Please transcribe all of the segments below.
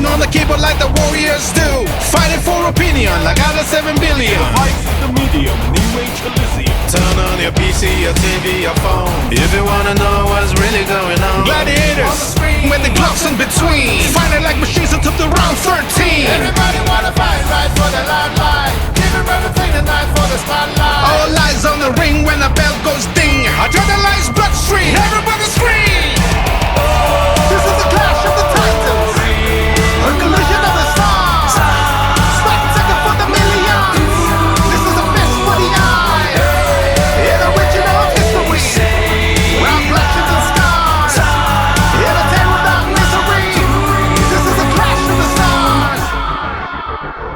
Banging on the keyboard like the warriors do. Fighting for opinion like out of 7 billion. Device is the medium, new age Elysium. Turn on your PC, your TV, your phone if you wanna know what's really going on. Gladiators, with the clocks in between, fighting like machines until the round 13. Everybody wanna fight right for the limelight. Give him everything tonight for the spotlight. All eyes on the ring when the bell goes ding. Adrenaline's bloodstream, everybody scream. This is the clash of the titans, a collision of the stars. Spectacle for the millions. This is a fist for the eye. An original history. Round flashes and scars. In a tale without misery. This is a clash of the stars.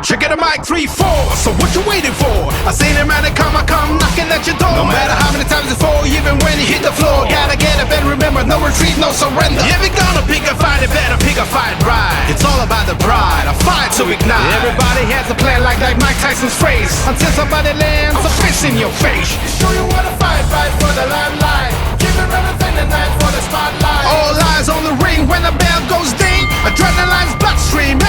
Check it a mic 3-4, so what you waiting for? I seen him at a come knocking at your door. No matter how many times it's for, even when you hit the floor, gotta get up and remember, no retreat, no surrender. If you're gonna pick a fight, you better pick a fight right. It's all about the pride, a fire to ignite. Everybody has a plan like Mike Tyson's phrase, until somebody lands a fist in your face. Show you wanna fight right for the limelight. Give him everything tonight for the spotlight. All eyes on the ring when the bell goes ding. Adrenaline's bloodstream,